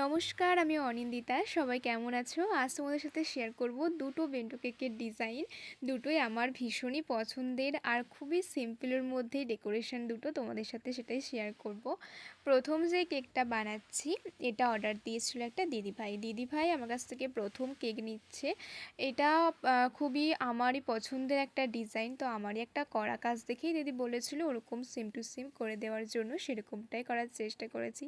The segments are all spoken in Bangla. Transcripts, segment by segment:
নমস্কার, আমি অনিন্দিতা। সবাই কেমন আছো? আজ তোমাদের সাথে শেয়ার করব দুটো বেন্টো কেকের ডিজাইন। দুটোই আমার ভীষণই পছন্দের আর খুবই সিম্পলের মধ্যে ডেকোরেশন দুটো তোমাদের সাথে সেটাই শেয়ার করব। প্রথম যে কেকটা বানাচ্ছি এটা অর্ডার দিয়েছিল একটা দিদিভাই। দিদিভাই আমার কাছ থেকে প্রথম কেক নিচ্ছে। এটা খুবই আমারই পছন্দের একটা ডিজাইন, তো আমারই একটা করা কাজ দেখেই দিদি বলেছিল ওরকম সেম টু সেম করে দেওয়ার জন্য, সেরকমটাই করার চেষ্টা করেছি।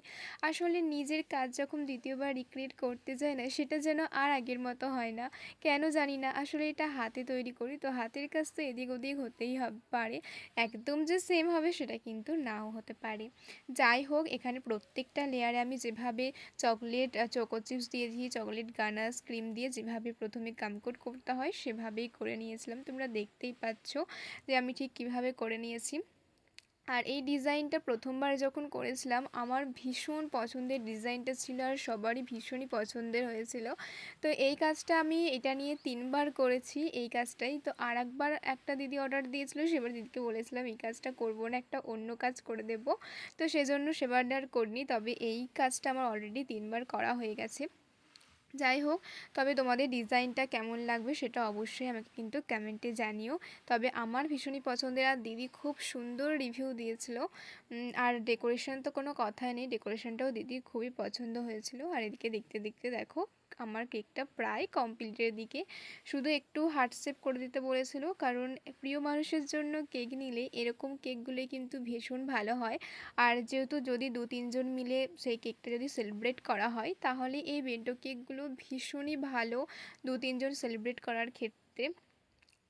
আসলে নিজের কাজ যখন দ্বিতীয়বার রিক্রিয়েট করতে যাই না, সেটা যেন আর আগের মতো হয় না, কেন জানি না। আসলে এটা হাতে তৈরি করি, তো হাতের কাজ তো এদিক ওদিক হতেই পারে, একদম যে সেম হবে সেটা কিন্তু নাও হতে পারে। যাই হোক, এখানে প্রত্যেকটা লেয়ারে আমি যেভাবে চকলেট চোকো চিপস দিয়েছি, চকলেট গানাশ ক্রিম দিয়ে যেভাবে প্রথমে কামকোট করতে হয় সেভাবেই করে নিয়েছিলাম। তোমরা দেখতেই পাচ্ছ যে আমি ঠিক কিভাবে করে নিয়েছি। আর এই ডিজাইনটা প্রথমবার যখন করেছিলাম আমার ভীষণ পছন্দের ডিজাইনটা ছিল, আর সবারই ভীষণই পছন্দের হয়েছিল। তো এই কাজটা আমি এটা নিয়ে 3বার করেছি এই কাজটাই। তো আর একবার একটা দিদি অর্ডার দিয়েছিল, সেবার দিদিকে বলেছিলাম এই কাজটা করব না, একটা অন্য কাজ করে দেব। তো সেজন্য সেবার আর করিনি, তবে এই কাজটা আমার অলরেডি 3বার করা হয়ে গেছে। যাই হোক, তবে তোমাদের ডিজাইনটা কেমন লাগবে সেটা অবশ্যই আমাকে কিন্তু কমেন্টে জানিও। তবে আমার ভীষণই পছন্দের, আর দিদি খুব সুন্দর রিভিউ দিয়েছিল। আর ডেকোরেশন তো কোনো কথাই নেই, ডেকোরেশনটাও দিদির খুবই পছন্দ হয়েছিল। আর এদিকে দেখতে দেখতে দেখো আমার কেকটা প্রায় কমপ্লিটের দিকে, শুধু একটু হার্ট শেপ করে দিতে বলেছিল, কারণ প্রিয় মানুষের জন্য কেক নিলে এরকম কেকগুলোই কিন্তু ভীষণ ভালো হয়। আর যেহেতু যদি 2-3 জন মিলে সেই কেকটা যদি সেলিব্রেট করা হয়, তাহলে এই বেন্টো কেকগুলো ভীষণই ভালো 2-3 জন সেলিব্রেট করার ক্ষেত্রে।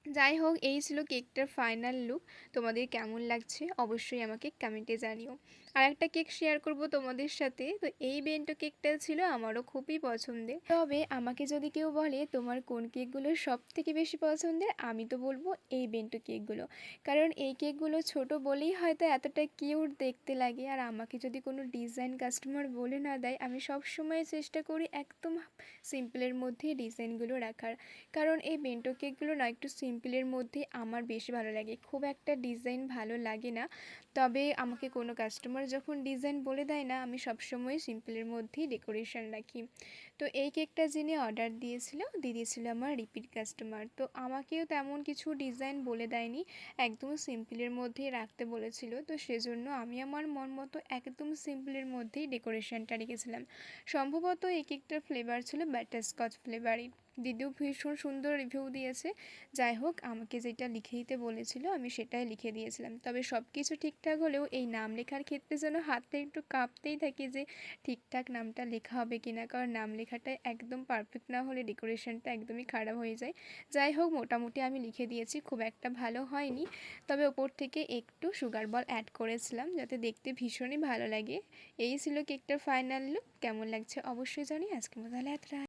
যাই হোক, এই ছিল কেকটার ফাইনাল লুক। তোমাদের কেমন লাগছে অবশ্যই আমাকে কমেন্টে জানিও। আর একটা কেক শেয়ার করব তোমাদের সাথে। তো এই বেন্টো কেকটা ছিল আমারও খুবই পছন্দের। তবে আমাকে যদি কেউ বলে তোমার কোন কেকগুলো সব থেকে বেশি পছন্দের, আমি তো বলবো এই বেন্টো কেকগুলো। কারণ এই কেকগুলো ছোট বলেই হয়তো এতটা কিউট দেখতে লাগে। আর আমাকে যদি কোনো ডিজাইন কাস্টমার বলে না দেয়, আমি সব সময় চেষ্টা করি একদম সিম্পলের মধ্যেই ডিজাইনগুলো রাখার। কারণ এই বেন্টো কেকগুলো না একটু সিম্পলের মধ্যে আমার বেশি ভালো লাগে, খুব একটা ডিজাইন ভালো লাগে না। তবে আমাকে কোনো কাস্টমার যখন ডিজাইন বলে দেয় না, আমি সবসময় সিম্পলের মধ্যেই ডেকোরেশন রাখি। তো এই কেকটা যিনি অর্ডার দিয়েছিল দিদি ছিল আমার রিপিট কাস্টমার, তো আমাকেও তেমন কিছু ডিজাইন বলে দেয়নি, একদম সিম্পলের মধ্যেই রাখতে বলেছিল। তো সেজন্য আমি আমার মন মতো একদম সিম্পলের মধ্যেই ডেকোরেশনটা রেখেছিলাম। সম্ভবত এই কেকটার ফ্লেভার ছিল বাটারস্কচ ফ্লেভারই। দিদিও ভীষণ সুন্দর রিভিউ দিয়েছে। যাই হোক, আমাকে যেটা লিখে দিতে বলেছিল আমি সেটাই লিখে দিয়েছিলাম। তবে সব কিছু ঠিকঠাক হলেও এই নাম লেখার ক্ষেত্রে যেন হাতটা একটু কাঁপতেই থাকে যে ঠিকঠাক নামটা লেখা হবে কিনা, কারণ নাম লেখাটা একদম পারফেক্ট না হলে ডেকোরেশনটা একদমই খারাপ হয়ে যায়। যাই হোক, মোটামুটি আমি লিখে দিয়েছি, খুব একটা ভালো হয়নি। তবে ওপর থেকে একটু সুগার বল অ্যাড করেছিলাম যাতে দেখতে ভীষণই ভালো লাগে। এই ছিল কেকটার ফাইনাল লুক। কেমন লাগছে অবশ্যই জানি। আজকের মতো তাহলে এতটা।